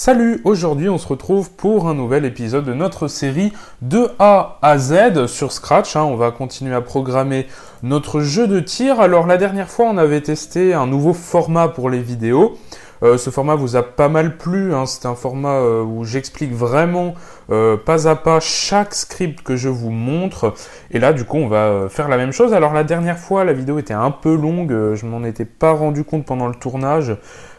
Salut, aujourd'hui on se retrouve pour un nouvel épisode de notre série de A à Z sur Scratch. On va continuer à programmer notre jeu de tir. Alors la dernière fois on avait testé un nouveau format pour les vidéos. Ce format vous a pas mal plu, c'est un format où j'explique vraiment pas à pas chaque script que je vous montre. Et là du coup on va faire la même chose. Alors la dernière fois la vidéo était un peu longue, je m'en étais pas rendu compte pendant le tournage.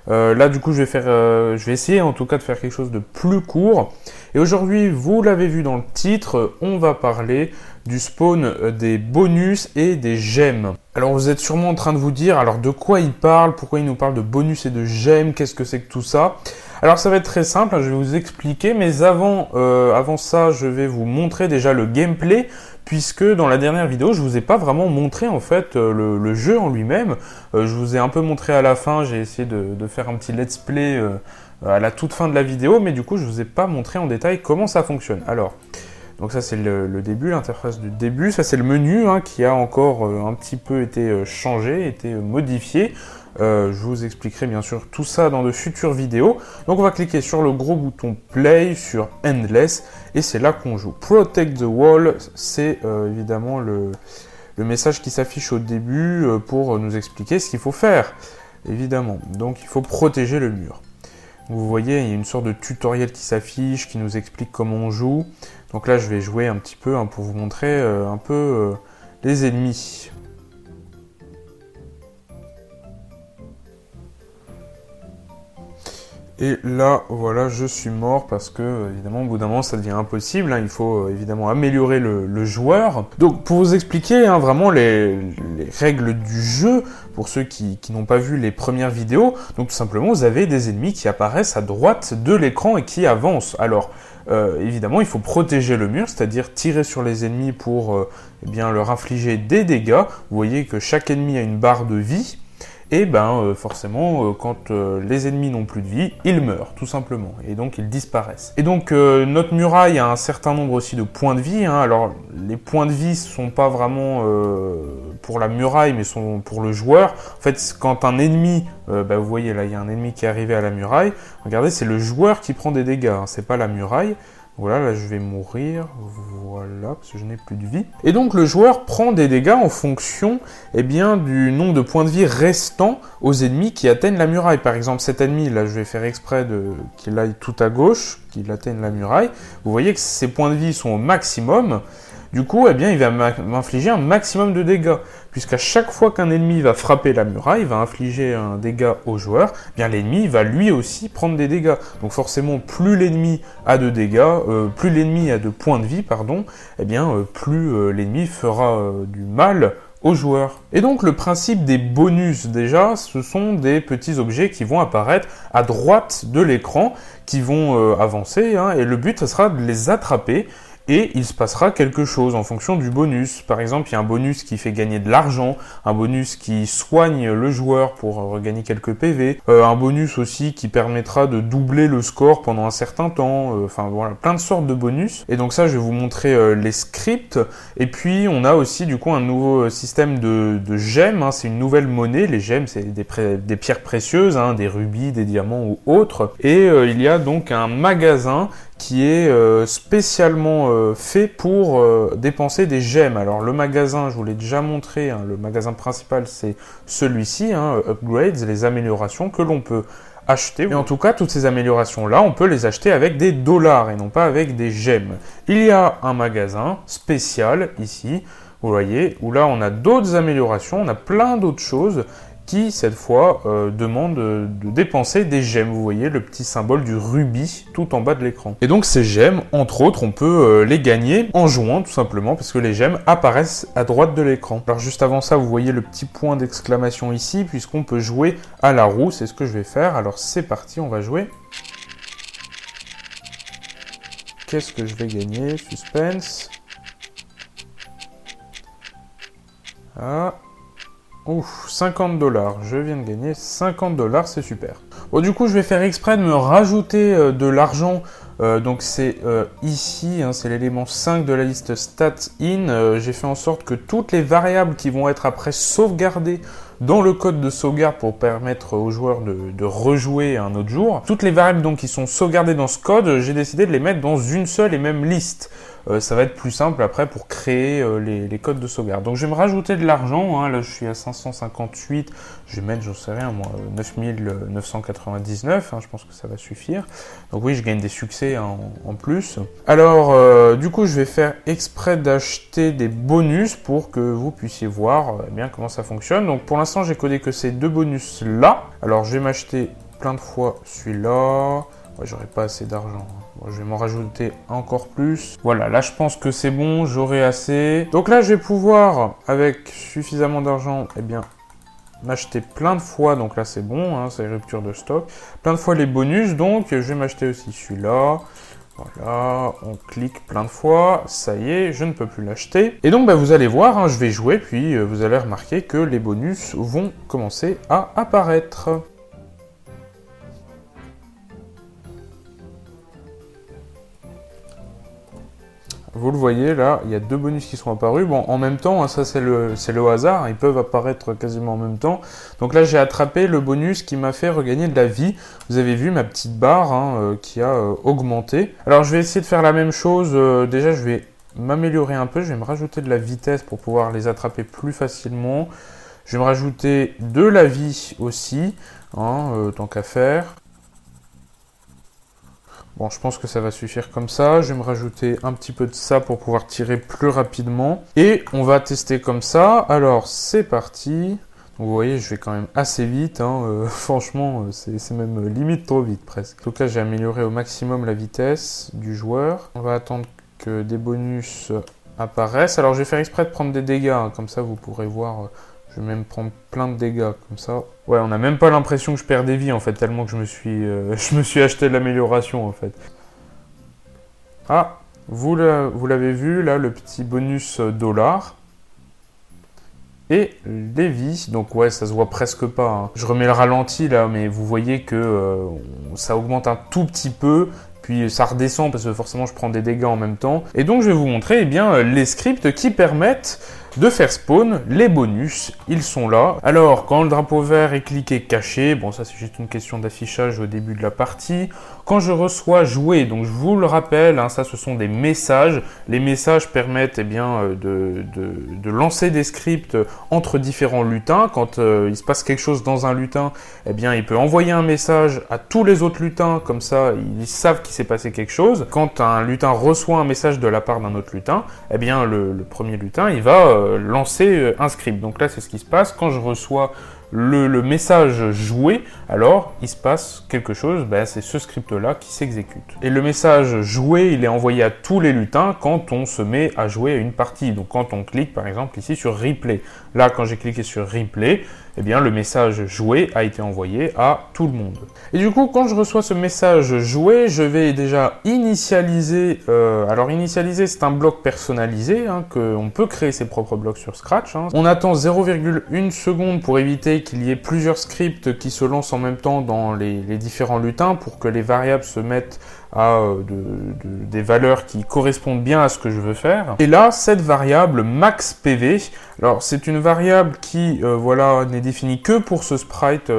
Là du coup je vais essayer en tout cas de faire quelque chose de plus court. Et aujourd'hui, vous l'avez vu dans le titre, on va parler du spawn des bonus et des gemmes. Alors vous êtes sûrement en train de vous dire, alors de quoi il parle, pourquoi il nous parle de bonus et de gemmes, qu'est-ce que c'est que tout ça? Alors ça va être très simple, je vais vous expliquer, mais avant ça, je vais vous montrer déjà le gameplay, puisque dans la dernière vidéo, je vous ai pas vraiment montré en fait le jeu en lui-même. Je vous ai un peu montré à la fin, j'ai essayé de faire un petit let's play à la toute fin de la vidéo, mais du coup je vous ai pas montré en détail comment ça fonctionne. Alors, donc ça c'est le début, l'interface du début, ça c'est le menu qui a encore un petit peu été changé, été modifié. Je vous expliquerai bien sûr tout ça dans de futures vidéos. Donc on va cliquer sur le gros bouton Play, sur Endless, et c'est là qu'on joue. Protect the wall, c'est évidemment le message qui s'affiche au début pour nous expliquer ce qu'il faut faire, évidemment. Donc il faut protéger le mur. Vous voyez, il y a une sorte de tutoriel qui s'affiche, qui nous explique comment on joue. Donc là, je vais jouer un petit peu pour vous montrer un peu les ennemis. Et là, voilà, je suis mort parce que, évidemment, au bout d'un moment, ça devient impossible. Il faut évidemment améliorer le joueur. Donc, pour vous expliquer vraiment les règles du jeu, pour ceux qui n'ont pas vu les premières vidéos, donc tout simplement, vous avez des ennemis qui apparaissent à droite de l'écran et qui avancent. Alors, évidemment, il faut protéger le mur, c'est-à-dire tirer sur les ennemis pour leur infliger des dégâts. Vous voyez que chaque ennemi a une barre de vie. Et forcément, quand les ennemis n'ont plus de vie, ils meurent, tout simplement. Et donc, ils disparaissent. Et donc, notre muraille a un certain nombre aussi de points de vie. Alors, les points de vie ne sont pas vraiment pour la muraille, mais sont pour le joueur. En fait, quand un ennemi, vous voyez là, il y a un ennemi qui est arrivé à la muraille. Regardez, c'est le joueur qui prend des dégâts, c'est pas la muraille. Voilà, là je vais mourir, voilà, parce que je n'ai plus de vie. Et donc le joueur prend des dégâts en fonction du nombre de points de vie restants aux ennemis qui atteignent la muraille. Par exemple, cet ennemi, là je vais faire exprès qu'il aille tout à gauche, qu'il atteigne la muraille. Vous voyez que ses points de vie sont au maximum. Du coup, il va m'infliger un maximum de dégâts. Puisqu'à chaque fois qu'un ennemi va frapper la muraille, il va infliger un dégât au joueur, l'ennemi va lui aussi prendre des dégâts. Donc forcément, plus l'ennemi a de dégâts, plus l'ennemi a de points de vie, plus l'ennemi fera du mal aux joueurs. Et donc le principe des bonus déjà, ce sont des petits objets qui vont apparaître à droite de l'écran, qui vont avancer, et le but, ce sera de les attraper. Et il se passera quelque chose en fonction du bonus. Par exemple, il y a un bonus qui fait gagner de l'argent, un bonus qui soigne le joueur pour regagner quelques PV, un bonus aussi qui permettra de doubler le score pendant un certain temps, voilà, plein de sortes de bonus. Et donc ça, je vais vous montrer les scripts. Et puis, on a aussi du coup un nouveau système de gemmes, c'est une nouvelle monnaie. Les gemmes, c'est des pierres précieuses, des rubis, des diamants ou autres. Et il y a donc un magasin qui est spécialement fait pour dépenser des gemmes. Alors le magasin, je vous l'ai déjà montré, le magasin principal c'est celui-ci, Upgrades, les améliorations que l'on peut acheter. Et en tout cas, toutes ces améliorations-là, on peut les acheter avec des dollars et non pas avec des gemmes. Il y a un magasin spécial ici, vous voyez, où là on a d'autres améliorations, on a plein d'autres choses qui, cette fois, demande de dépenser des gemmes. Vous voyez le petit symbole du rubis tout en bas de l'écran. Et donc ces gemmes, entre autres, on peut les gagner en jouant, tout simplement, parce que les gemmes apparaissent à droite de l'écran. Alors juste avant ça, vous voyez le petit point d'exclamation ici, puisqu'on peut jouer à la roue, c'est ce que je vais faire. Alors c'est parti, on va jouer. Qu'est-ce que je vais gagner? Suspense. Ah... Ouf, 50 $. Je viens de gagner 50 $, c'est super. Bon, du coup, je vais faire exprès de me rajouter de l'argent Donc c'est ici, hein, c'est l'élément 5 de la liste stats in. J'ai fait en sorte que toutes les variables qui vont être après sauvegardées dans le code de sauvegarde pour permettre aux joueurs de rejouer un autre jour, toutes les variables donc qui sont sauvegardées dans ce code, j'ai décidé de les mettre dans une seule et même liste. Ça va être plus simple après pour créer les codes de sauvegarde. Donc je vais me rajouter de l'argent, hein. Là je suis à 558, je vais mettre, j'en sais rien moi, 9999, hein, je pense que ça va suffire. Donc oui, je gagne des succès en plus. Alors du coup je vais faire exprès d'acheter des bonus pour que vous puissiez voir bien comment ça fonctionne. Donc pour l'instant j'ai codé que ces deux bonus là. Alors je vais m'acheter plein de fois celui-là. Ouais, j'aurai pas assez d'argent. Bon, je vais m'en rajouter encore plus. Voilà, là je pense que c'est bon, j'aurai assez. Donc là je vais pouvoir, avec suffisamment d'argent, eh bien, m'acheter plein de fois. Donc là c'est bon, hein, c'est rupture de stock. Plein de fois les bonus, donc je vais m'acheter aussi celui-là. Voilà, on clique plein de fois, ça y est, je ne peux plus l'acheter. Et donc bah, vous allez voir, hein, je vais jouer, puis vous allez remarquer que les bonus vont commencer à apparaître. Vous le voyez là, il y a deux bonus qui sont apparus. Bon, en même temps, hein, ça c'est le hasard, ils peuvent apparaître quasiment en même temps. Donc là, j'ai attrapé le bonus qui m'a fait regagner de la vie. Vous avez vu ma petite barre hein, qui a augmenté. Alors je vais essayer de faire la même chose. Déjà, je vais m'améliorer un peu. Je vais me rajouter de la vitesse pour pouvoir les attraper plus facilement. Je vais me rajouter de la vie aussi, hein, tant qu'à faire. Bon, je pense que ça va suffire comme ça. Je vais me rajouter un petit peu de ça pour pouvoir tirer plus rapidement. Et on va tester comme ça. Alors, c'est parti. Donc, vous voyez, je vais quand même assez vite. Hein. Franchement, c'est même limite trop vite presque. En tout cas, j'ai amélioré au maximum la vitesse du joueur. On va attendre que des bonus apparaissent. Alors, je vais faire exprès de prendre des dégâts. Hein. Comme ça, vous pourrez voir... Je vais même prendre plein de dégâts, comme ça. Ouais, on n'a même pas l'impression que je perds des vies, en fait, tellement que je me suis acheté de l'amélioration, en fait. Ah, vous l'avez vu, là, le petit bonus dollar. Et les vies, donc ouais, ça se voit presque pas. Hein. Je remets le ralenti, là, mais vous voyez que ça augmente un tout petit peu. Puis ça redescend parce que forcément je prends des dégâts en même temps. Et donc je vais vous montrer eh bien, les scripts qui permettent de faire spawn les bonus. Ils sont là. Alors quand le drapeau vert est cliqué caché, bon ça c'est juste une question d'affichage au début de la partie. Quand je reçois jouer, donc je vous le rappelle, hein, ça ce sont des messages. Les messages permettent eh bien, de lancer des scripts entre différents lutins. Quand il se passe quelque chose dans un lutin, eh bien, il peut envoyer un message à tous les autres lutins. Comme ça, ils savent qu'il s'est passé quelque chose. Quand un lutin reçoit un message de la part d'un autre lutin, eh bien, le premier lutin, il va lancer un script. Donc là, c'est ce qui se passe. Quand je reçois le message joué, alors il se passe quelque chose, ben, c'est ce script-là qui s'exécute. Et le message joué, il est envoyé à tous les lutins quand on se met à jouer à une partie. Donc quand on clique par exemple ici sur replay. Là, quand j'ai cliqué sur replay, eh bien le message joué a été envoyé à tout le monde. Et du coup, quand je reçois ce message joué, je vais déjà initialiser. Alors initialiser, c'est un bloc personnalisé, hein, qu'on peut créer ses propres blocs sur Scratch. Hein. On attend 0,1 seconde pour éviter qu'il y ait plusieurs scripts qui se lancent en même temps dans les différents lutins pour que les variables se mettent à des valeurs qui correspondent bien à ce que je veux faire. Et là, cette variable max PV, alors c'est une variable qui voilà, n'est définie que pour ce sprite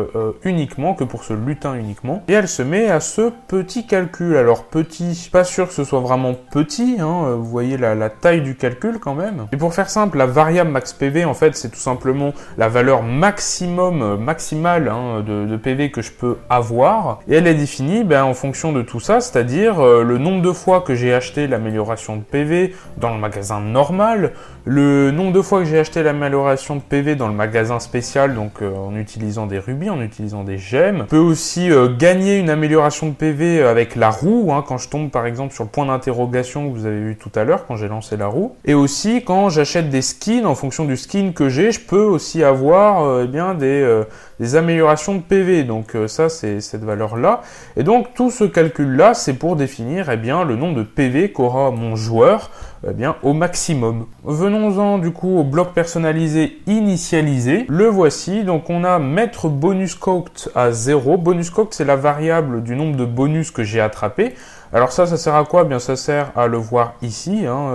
uniquement, que pour ce lutin uniquement, et elle se met à ce petit calcul. Alors petit, pas sûr que ce soit vraiment petit, hein, vous voyez la taille du calcul quand même. Et pour faire simple, la variable max PV, en fait, c'est tout simplement la valeur maximale hein, de PV que je peux avoir, et elle est définie ben, en fonction de tout ça, c'est-à-dire le nombre de fois que j'ai acheté l'amélioration de PV dans le magasin normal, le nombre de fois que j'ai acheté l'amélioration de PV dans le magasin spécial, donc en utilisant des rubis, en utilisant des gemmes. Je peux aussi gagner une amélioration de PV avec la roue, hein, quand je tombe par exemple sur le point d'interrogation que vous avez vu tout à l'heure, quand j'ai lancé la roue. Et aussi quand j'achète des skins, en fonction du skin que j'ai, je peux aussi avoir eh bien, des améliorations de PV. Donc ça, c'est cette valeur-là. Et donc tout ce calcul-là, c'est pour définir eh bien, le nombre de PV qu'aura mon joueur eh bien, au maximum. Venons-en du coup au bloc personnalisé initialisé. Le voici, donc on a mettre bonus count à 0. Bonus count, c'est la variable du nombre de bonus que j'ai attrapé. Alors ça sert à quoi? Bien, ça sert à le voir ici, hein,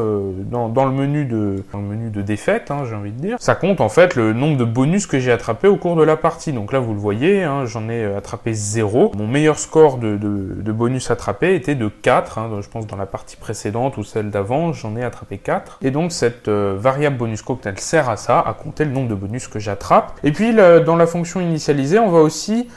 dans le menu de défaite, hein, j'ai envie de dire. Ça compte en fait le nombre de bonus que j'ai attrapé au cours de la partie. Donc là, vous le voyez, hein, j'en ai attrapé 0. Mon meilleur score de bonus attrapé était de 4. Hein, je pense dans la partie précédente ou celle d'avant, j'en ai attrapé 4. Et donc cette variable bonus count, elle sert à ça, à compter le nombre de bonus que j'attrape. Et puis dans la fonction initialisée, on va aussi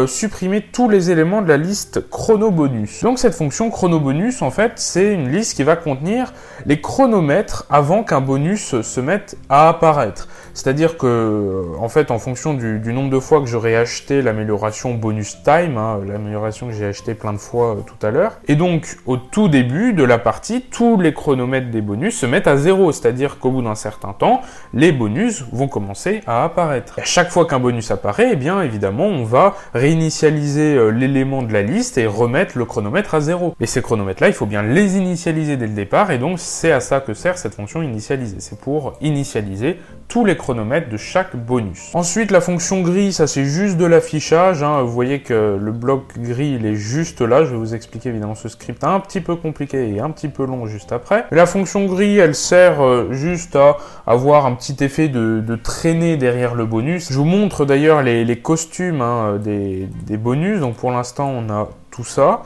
supprimer tous les éléments de la liste chronobonus. Donc cette fonction chronobonus, en fait, c'est une liste qui va contenir les chronomètres avant qu'un bonus se mette à apparaître. C'est-à-dire que, en fait, en fonction du nombre de fois que j'aurai acheté l'amélioration bonus time, hein, l'amélioration que j'ai acheté plein de fois tout à l'heure, et donc au tout début de la partie, tous les chronomètres des bonus se mettent à 0, c'est-à-dire qu'au bout d'un certain temps, les bonus vont commencer à apparaître. Et à chaque fois qu'un bonus apparaît, eh bien évidemment, on va réinitialiser l'élément de la liste et remettre le chronomètre à 0. Et ces chronomètres-là, il faut bien les initialiser dès le départ, et donc c'est à ça que sert cette fonction initialiser. C'est pour initialiser tous les chronomètres de chaque bonus. Ensuite, la fonction gris, ça c'est juste de l'affichage, hein. Vous voyez que le bloc gris, il est juste là. Je vais vous expliquer évidemment ce script un petit peu compliqué et un petit peu long juste après. Mais la fonction gris, elle sert juste à avoir un petit effet de traînée derrière le bonus. Je vous montre d'ailleurs les costumes, hein, des bonus. Donc pour l'instant, on a tout ça.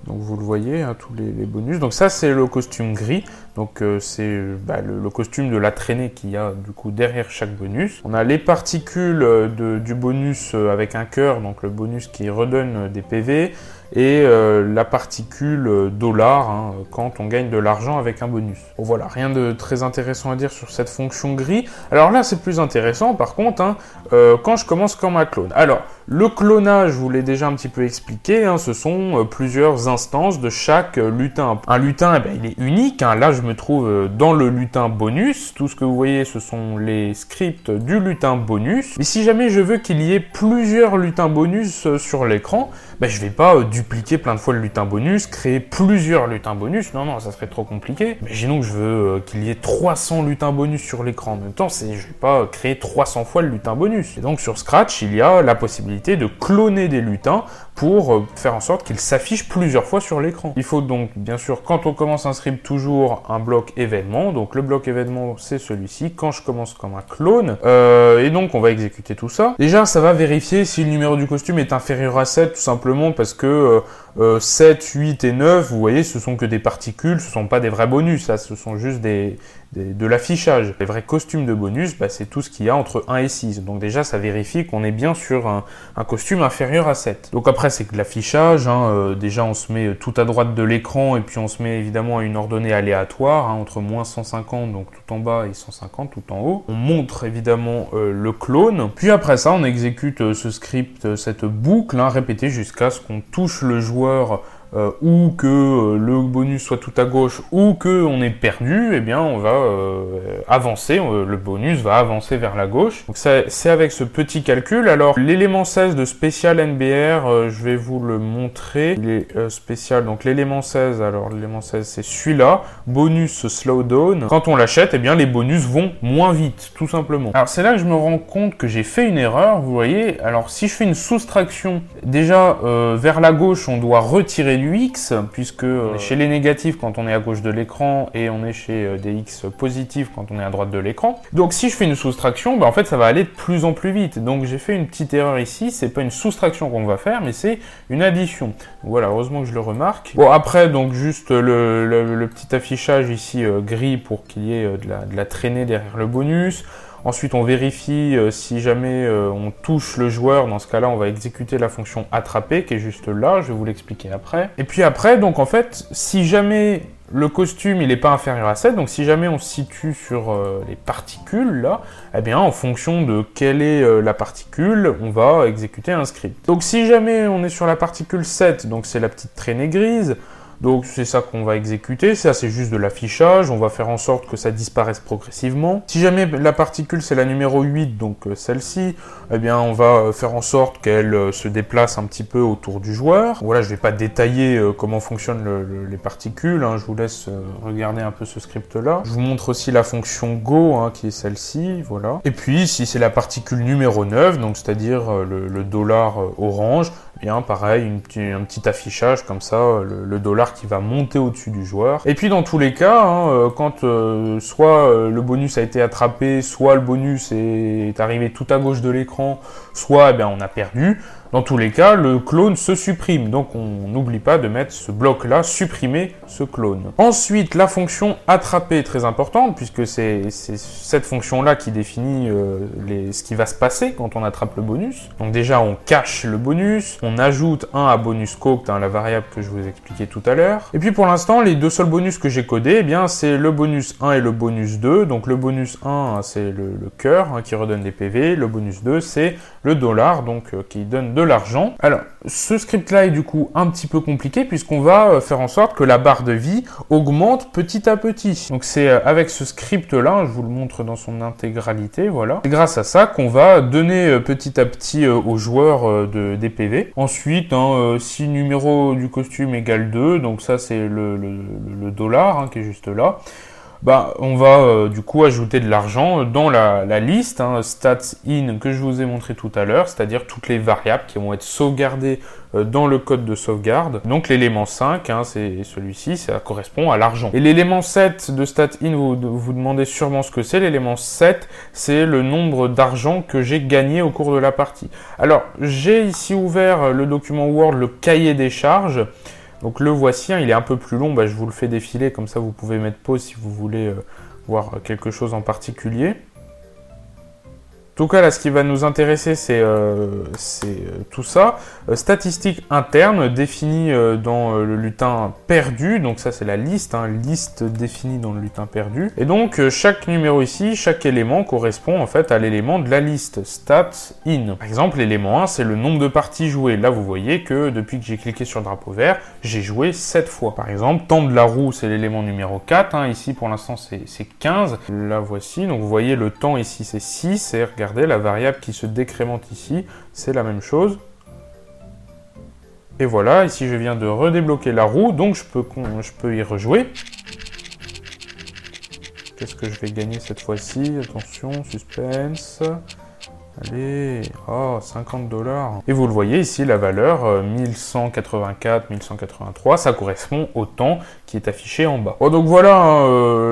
Donc vous le voyez, hein, tous les bonus. Donc ça, c'est le costume gris. Donc c'est le costume de la traînée qu'il y a du coup derrière chaque bonus. On a les particules du bonus avec un cœur, donc le bonus qui redonne des PV, et la particule dollar, hein, quand on gagne de l'argent avec un bonus. Bon voilà, rien de très intéressant à dire sur cette fonction gris. Alors là, c'est plus intéressant par contre, hein, quand je commence comme un clone. Alors, le clonage, je vous l'ai déjà un petit peu expliqué, hein, ce sont plusieurs instances de chaque lutin. Un lutin, eh ben, il est unique, hein. Là je me trouve dans le lutin bonus. Tout ce que vous voyez, ce sont les scripts du lutin bonus. Mais si jamais je veux qu'il y ait plusieurs lutins bonus sur l'écran, ben, je vais pas dupliquer plein de fois le lutin bonus, créer plusieurs lutins bonus. Non, ça serait trop compliqué. Imaginons que je veux qu'il y ait 300 lutins bonus sur l'écran en même temps, je vais pas créer 300 fois le lutin bonus. Et donc sur Scratch, il y a la possibilité de cloner des lutins pour faire en sorte qu'ils s'affichent plusieurs fois sur l'écran. Il faut donc, bien sûr, quand on commence un script, toujours un bloc événement. Donc le bloc événement, c'est celui-ci, quand je commence comme un clone. Et donc on va exécuter tout ça. Déjà, ça va vérifier si le numéro du costume est inférieur à 7, tout simplement parce que 7, 8 et 9, vous voyez, ce sont que des particules, ce sont pas des vrais bonus, ça, ce sont juste de l'affichage. Les vrais costumes de bonus, c'est tout ce qu'il y a entre 1 et 6. Donc déjà, ça vérifie qu'on est bien sur un costume inférieur à 7. Donc après, c'est que l'affichage, hein, déjà on se met tout à droite de l'écran et puis on se met évidemment à une ordonnée aléatoire, hein, entre moins 150, donc tout en bas, et 150 tout en haut. On montre évidemment le clone. Puis après ça, on exécute ce script, cette boucle, hein, répétée jusqu'à ce qu'on touche le joueur ou que le bonus soit tout à gauche ou que on est perdu, eh bien on va avancer, le bonus va avancer vers la gauche. Donc c'est avec ce petit calcul. Alors l'élément 16 de Special NBR, je vais vous le montrer. Il est spécial, donc l'élément 16, alors l'élément 16 c'est celui-là, bonus slowdown. Quand on l'achète, eh bien les bonus vont moins vite, tout simplement. Alors c'est là que je me rends compte que j'ai fait une erreur, vous voyez. Alors si je fais une soustraction, déjà vers la gauche on doit retirer du X, puisque chez les négatifs quand on est à gauche de l'écran et on est chez des X positifs quand on est à droite de l'écran. Donc si je fais une soustraction, en fait ça va aller de plus en plus vite. Donc j'ai fait une petite erreur ici, c'est pas une soustraction qu'on va faire, mais c'est une addition. Donc, voilà, heureusement que je le remarque. Bon après, donc juste le petit affichage ici gris pour qu'il y ait de la traînée derrière le bonus. Ensuite, on vérifie si jamais on touche le joueur. Dans ce cas-là, on va exécuter la fonction attraper qui est juste là. Je vais vous l'expliquer après. Et puis après, donc en fait, si jamais le costume il n'est pas inférieur à 7, donc si jamais on se situe sur les particules là, eh bien en fonction de quelle est la particule, on va exécuter un script. Donc si jamais on est sur la particule 7, donc c'est la petite traînée grise. Donc c'est ça qu'on va exécuter, ça c'est juste de l'affichage, on va faire en sorte que ça disparaisse progressivement. Si jamais la particule c'est la numéro 8, donc celle-ci, eh bien on va faire en sorte qu'elle se déplace un petit peu autour du joueur. Voilà, je vais pas détailler comment fonctionnent les particules, hein, je vous laisse regarder un peu ce script-là. Je vous montre aussi la fonction Go, hein, qui est celle-ci, voilà. Et puis si c'est la particule numéro 9, donc c'est-à-dire le dollar orange, bien pareil, un petit affichage comme ça, le dollar qui va monter au-dessus du joueur. Et puis dans tous les cas, hein, quand soit le bonus a été attrapé, soit le bonus est arrivé tout à gauche de l'écran, soit on a perdu. Dans tous les cas, le clone se supprime, donc on n'oublie pas de mettre ce bloc-là, supprimer ce clone. Ensuite, la fonction attraper est très importante, puisque c'est cette fonction-là qui définit ce qui va se passer quand on attrape le bonus. Donc déjà, on cache le bonus, on ajoute 1 à bonus cooked, la variable que je vous ai expliqué tout à l'heure. Et puis pour l'instant, les deux seuls bonus que j'ai codés, c'est le bonus 1 et le bonus 2. Donc le bonus 1, c'est le cœur qui redonne des PV, le bonus 2, c'est le dollar, donc qui donne de l'argent. Alors, ce script-là est du coup un petit peu compliqué puisqu'on va faire en sorte que la barre de vie augmente petit à petit. Donc c'est avec ce script-là, je vous le montre dans son intégralité, voilà. C'est grâce à ça qu'on va donner petit à petit aux joueurs des PV. Ensuite, si numéro du costume égale 2, donc ça c'est le dollar qui est juste là. On va du coup ajouter de l'argent dans la liste stats in que je vous ai montré tout à l'heure, c'est-à-dire toutes les variables qui vont être sauvegardées dans le code de sauvegarde. Donc l'élément 5, c'est celui-ci, ça correspond à l'argent. Et l'élément 7 de stat in, vous vous demandez sûrement ce que c'est. L'élément 7, c'est le nombre d'argent que j'ai gagné au cours de la partie. Alors, j'ai ici ouvert le document Word, le cahier des charges. Donc le voici, il est un peu plus long, je vous le fais défiler, comme ça vous pouvez mettre pause si vous voulez voir quelque chose en particulier. En tout cas, là, ce qui va nous intéresser, c'est tout ça. Statistiques internes définies dans le lutin perdu. Donc ça, c'est la liste, liste définie dans le lutin perdu. Et donc, chaque numéro ici, chaque élément correspond en fait à l'élément de la liste, stats in. Par exemple, l'élément 1, c'est le nombre de parties jouées. Là, vous voyez que depuis que j'ai cliqué sur le drapeau vert, j'ai joué 7 fois. Par exemple, temps de la roue, c'est l'élément numéro 4. Ici, pour l'instant, c'est 15. Là, voici. Donc, vous voyez, le temps ici, c'est 6. Et regardez, la variable qui se décrémente ici, c'est la même chose. Et voilà, ici je viens de redébloquer la roue, donc je peux y rejouer. Qu'est-ce que je vais gagner cette fois-ci? Attention, suspense. Allez, oh, 50 $. Et vous le voyez ici, la valeur 1184, 1183, ça correspond au temps qui est affiché en bas. Bon, donc voilà,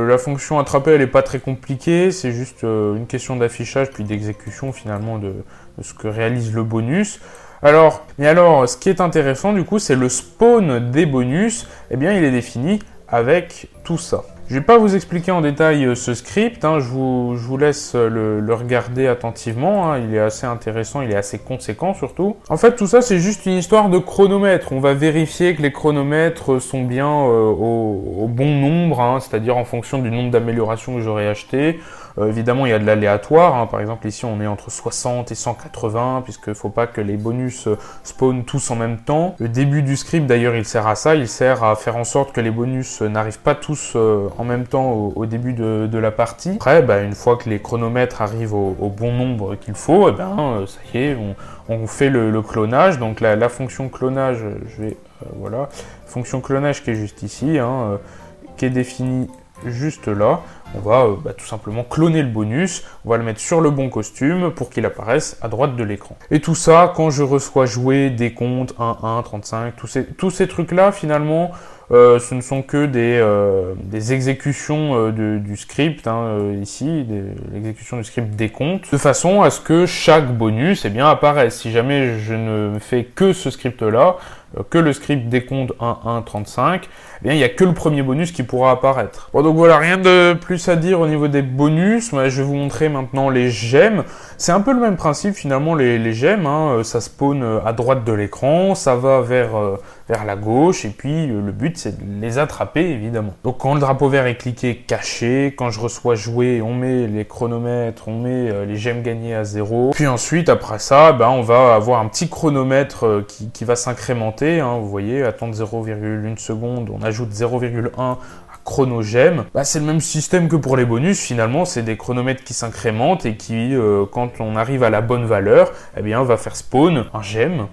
la fonction attraper, elle n'est pas très compliquée, c'est juste une question d'affichage puis d'exécution finalement de ce que réalise le bonus. Alors, ce qui est intéressant du coup, c'est le spawn des bonus, il est défini avec tout ça. Je ne vais pas vous expliquer en détail ce script, je vous laisse le regarder attentivement, il est assez intéressant, il est assez conséquent surtout. En fait, tout ça, c'est juste une histoire de chronomètre. On va vérifier que les chronomètres sont bien au bon nombre, c'est-à-dire en fonction du nombre d'améliorations que j'aurai acheté. Évidemment, il y a de l'aléatoire. Par exemple, ici, on est entre 60 et 180, puisqu'il ne faut pas que les bonus spawnent tous en même temps. Le début du script, d'ailleurs, il sert à ça. Il sert à faire en sorte que les bonus n'arrivent pas tous en même temps au début de la partie. Après, une fois que les chronomètres arrivent au bon nombre qu'il faut, ça y est, on fait le clonage. Donc la fonction clonage, voilà, fonction clonage qui est juste ici, qui est définie juste là. On va tout simplement cloner le bonus, on va le mettre sur le bon costume pour qu'il apparaisse à droite de l'écran. Et tout ça, quand je reçois jouer, décompte, 1, 1, 35, tous ces trucs-là, finalement, ce ne sont que des exécutions du script, ici, l'exécution du script décompte, de façon à ce que chaque bonus apparaisse. Si jamais je ne fais que ce script-là, que le script décompte 1, 1, 35, il n'y a que le premier bonus qui pourra apparaître. Bon, donc voilà, rien de plus à dire au niveau des bonus. Je vais vous montrer maintenant les gemmes. C'est un peu le même principe finalement, les gemmes, ça spawn à droite de l'écran, ça va vers la gauche, et puis le but c'est de les attraper évidemment. Donc quand le drapeau vert est cliqué, caché, quand je reçois jouer, on met les chronomètres, on met les gemmes gagnées à 0. Puis ensuite, après ça, on va avoir un petit chronomètre qui va s'incrémenter, vous voyez, attendre 0,1 seconde, on ajoute 0,1 chronogemme. C'est le même système que pour les bonus, finalement, c'est des chronomètres qui s'incrémentent et qui, quand on arrive à la bonne valeur, va faire spawn un gemme.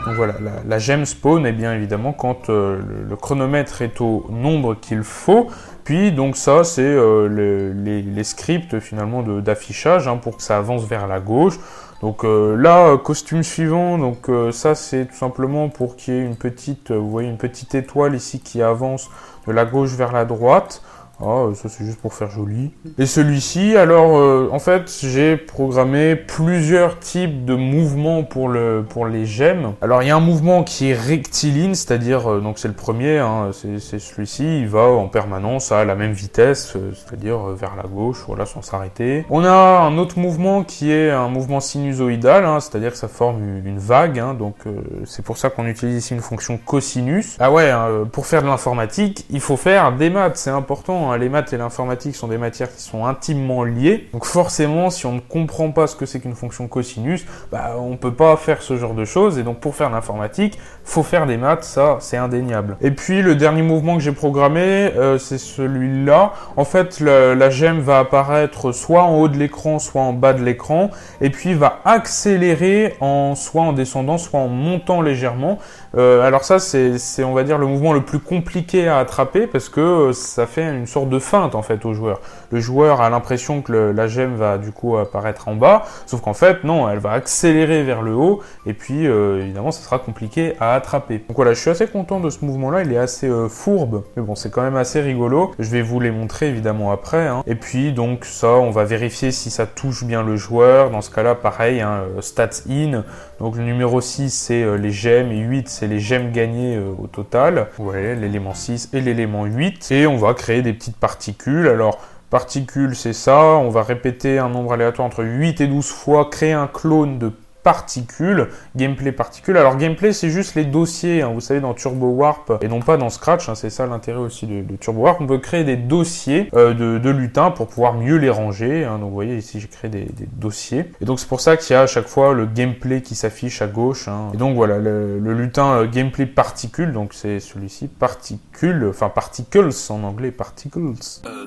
Donc voilà, la gemme spawn, bien évidemment, quand le chronomètre est au nombre qu'il faut, Puis donc ça, c'est les scripts finalement d'affichage hein, pour que ça avance vers la gauche. Donc là, costume suivant, donc ça c'est tout simplement pour qu'il y ait une petite, vous voyez une petite étoile ici qui avance de la gauche vers la droite. Ah, ça c'est juste pour faire joli. Et celui-ci, alors en fait j'ai programmé plusieurs types de mouvements pour les gemmes. Alors il y a un mouvement qui est rectiligne, c'est-à-dire, donc c'est le premier, hein, c'est celui-ci, il va en permanence à la même vitesse, c'est-à-dire vers la gauche, voilà, sans s'arrêter. On a un autre mouvement qui est un mouvement sinusoïdal, hein, c'est-à-dire que ça forme une vague, hein, donc c'est pour ça qu'on utilise ici une fonction cosinus. Ah ouais, hein, pour faire de l'informatique, il faut faire des maths, c'est important, hein. Les maths et l'informatique sont des matières qui sont intimement liées. Donc forcément, si on ne comprend pas ce que c'est qu'une fonction cosinus, bah, on peut pas faire ce genre de choses. Et donc pour faire de l'informatique, faut faire des maths, ça c'est indéniable. Et puis le dernier mouvement que j'ai programmé, c'est celui-là. En fait, la gemme va apparaître soit en haut de l'écran, soit en bas de l'écran. Et puis va accélérer soit en descendant, soit en montant légèrement. Alors ça, c'est on va dire le mouvement le plus compliqué à attraper parce que ça fait une sorte de feinte en fait au joueur. Le joueur a l'impression que la gemme va du coup apparaître en bas, sauf qu'en fait non, elle va accélérer vers le haut et puis évidemment ça sera compliqué à attraper. Donc voilà, je suis assez content de ce mouvement-là, il est assez fourbe, mais bon c'est quand même assez rigolo. Je vais vous les montrer évidemment après. Hein. Et puis donc ça, on va vérifier si ça touche bien le joueur. Dans ce cas-là, pareil, hein, stats in. Donc le numéro 6 c'est les gemmes et 8 c'est les gemmes gagnées au total. Vous voyez, l'élément 6 et l'élément 8. Et on va créer des petites particules. Alors, particules, c'est ça. On va répéter un nombre aléatoire entre 8 et 12 fois, créer un clone de particules, gameplay particules. Alors gameplay c'est juste les dossiers, hein, vous savez dans Turbo Warp et non pas dans Scratch, hein, c'est ça l'intérêt aussi de Turbo Warp, on peut créer des dossiers de lutins pour pouvoir mieux les ranger, hein, donc vous voyez ici j'ai créé des dossiers, et donc c'est pour ça qu'il y a à chaque fois le gameplay qui s'affiche à gauche, hein. Et donc voilà, le lutin gameplay particules, donc c'est celui-ci, particules, enfin particles en anglais, particles.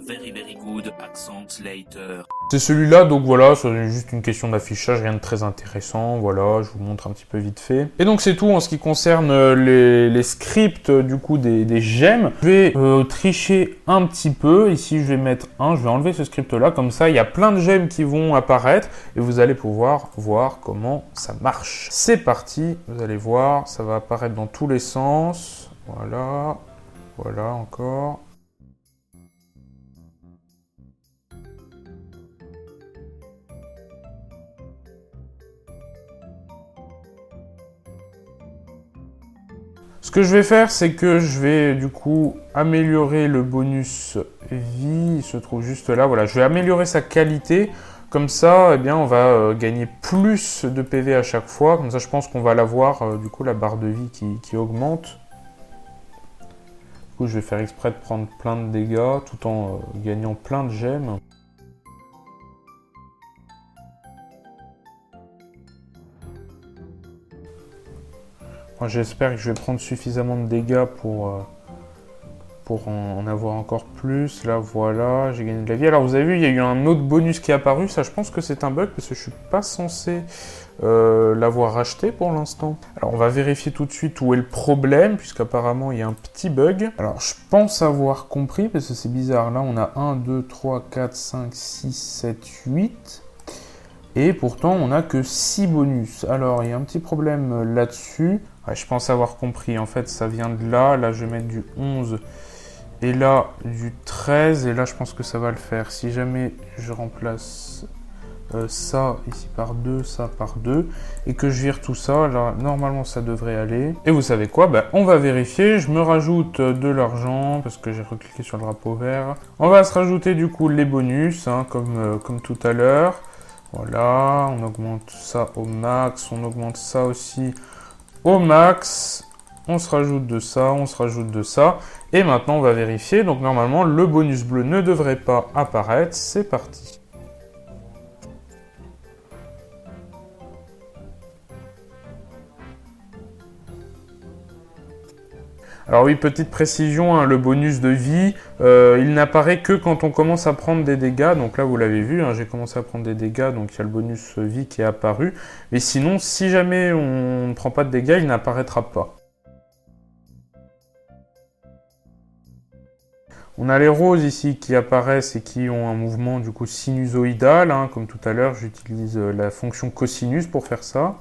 Very very good accent later. C'est celui-là, donc voilà, c'est juste une question d'affichage, rien de très intéressant, voilà, je vous montre un petit peu vite fait. Et donc c'est tout en ce qui concerne les scripts du coup des gemmes. Je vais tricher un petit peu, ici je vais mettre je vais enlever ce script-là, comme ça il y a plein de gemmes qui vont apparaître et vous allez pouvoir voir comment ça marche. C'est parti, vous allez voir, ça va apparaître dans tous les sens, voilà, voilà encore. Ce que je vais faire, c'est que je vais du coup améliorer le bonus vie, il se trouve juste là, voilà, je vais améliorer sa qualité, comme ça, eh bien, on va gagner plus de PV à chaque fois, comme ça je pense qu'on va l'avoir, du coup, la barre de vie qui augmente. Du coup, je vais faire exprès de prendre plein de dégâts, tout en gagnant plein de gemmes. J'espère que je vais prendre suffisamment de dégâts pour en avoir encore plus. Là, voilà, j'ai gagné de la vie. Alors, vous avez vu, il y a eu un autre bonus qui est apparu. Ça, je pense que c'est un bug parce que je suis pas censé l'avoir racheté pour l'instant. Alors, on va vérifier tout de suite où est le problème, puisqu'apparemment, il y a un petit bug. Alors, je pense avoir compris, parce que c'est bizarre. Là, on a 1, 2, 3, 4, 5, 6, 7, 8... Et pourtant, on n'a que 6 bonus. Alors, il y a un petit problème là-dessus. Ouais, je pense avoir compris. En fait, ça vient de là. Là, je vais mettre du 11. Et là, du 13. Et là, je pense que ça va le faire. Si jamais je remplace ça ici par 2, ça par 2. Et que je vire tout ça, là, normalement, ça devrait aller. Et vous savez quoi? On va vérifier. Je me rajoute de l'argent parce que j'ai recliqué sur le drapeau vert. On va se rajouter, du coup, les bonus, hein, comme tout à l'heure. Voilà, on augmente ça au max, on augmente ça aussi au max, on se rajoute de ça, on se rajoute de ça, et maintenant on va vérifier, donc normalement le bonus bleu ne devrait pas apparaître, c'est parti. Alors oui, petite précision, hein, le bonus de vie, il n'apparaît que quand on commence à prendre des dégâts. Donc là, vous l'avez vu, hein, j'ai commencé à prendre des dégâts, donc il y a le bonus vie qui est apparu. Mais sinon, si jamais on ne prend pas de dégâts, il n'apparaîtra pas. On a les roses ici qui apparaissent et qui ont un mouvement du coup sinusoïdal, hein, comme tout à l'heure j'utilise la fonction cosinus pour faire ça.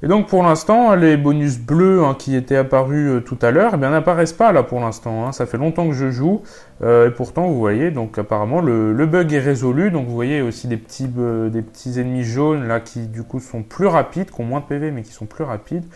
Et donc pour l'instant, les bonus bleus hein, qui étaient apparus tout à l'heure, eh bien n'apparaissent pas là pour l'instant. Hein. Ça fait longtemps que je joue, et pourtant vous voyez, donc apparemment le bug est résolu. Donc vous voyez aussi des petits ennemis jaunes là qui du coup sont plus rapides, qui ont moins de PV mais qui sont plus rapides.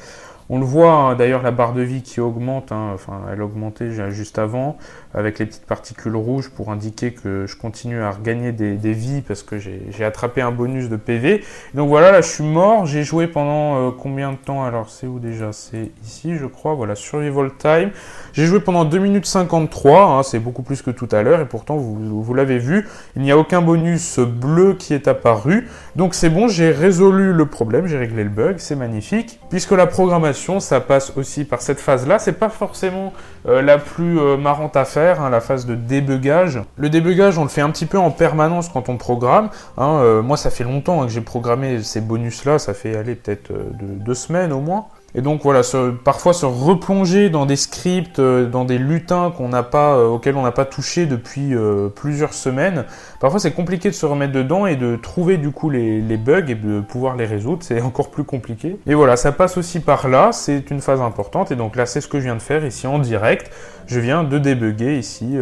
On le voit hein, d'ailleurs la barre de vie qui augmente, hein, enfin elle augmentait juste avant, avec les petites particules rouges pour indiquer que je continue à regagner des vies parce que j'ai attrapé un bonus de PV. Et donc voilà, là je suis mort, j'ai joué pendant combien de temps? Alors c'est où déjà? C'est ici je crois, voilà, Survival Time. J'ai joué pendant 2 minutes 53, hein, c'est beaucoup plus que tout à l'heure et pourtant vous l'avez vu, il n'y a aucun bonus bleu qui est apparu. Donc c'est bon, j'ai résolu le problème, j'ai réglé le bug, c'est magnifique. Puisque la programmation, ça passe aussi par cette phase-là, c'est pas forcément la plus marrante à faire, hein, la phase de débugage. Le débugage, on le fait un petit peu en permanence quand on programme. Hein, moi, ça fait longtemps hein, que j'ai programmé ces bonus-là, ça fait aller peut-être 2 semaines au moins. Et donc voilà, parfois se replonger dans des scripts, dans des lutins auxquels on n'a pas touché depuis plusieurs semaines. Parfois c'est compliqué de se remettre dedans et de trouver du coup les bugs et de pouvoir les résoudre, c'est encore plus compliqué. Et voilà, ça passe aussi par là, c'est une phase importante et donc là c'est ce que je viens de faire ici en direct. Je viens de débugger ici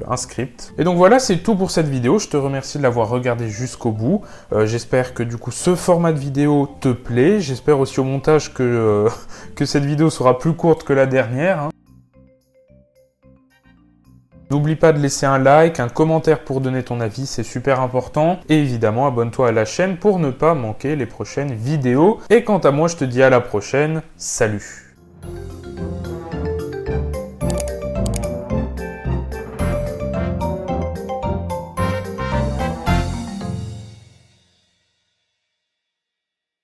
un script. Et donc voilà, c'est tout pour cette vidéo. Je te remercie de l'avoir regardé jusqu'au bout. J'espère que du coup ce format de vidéo te plaît. J'espère aussi au montage que cette vidéo sera plus courte que la dernière. Hein. N'oublie pas de laisser un like, un commentaire pour donner ton avis, c'est super important. Et évidemment, abonne-toi à la chaîne pour ne pas manquer les prochaines vidéos. Et quant à moi, je te dis à la prochaine. Salut!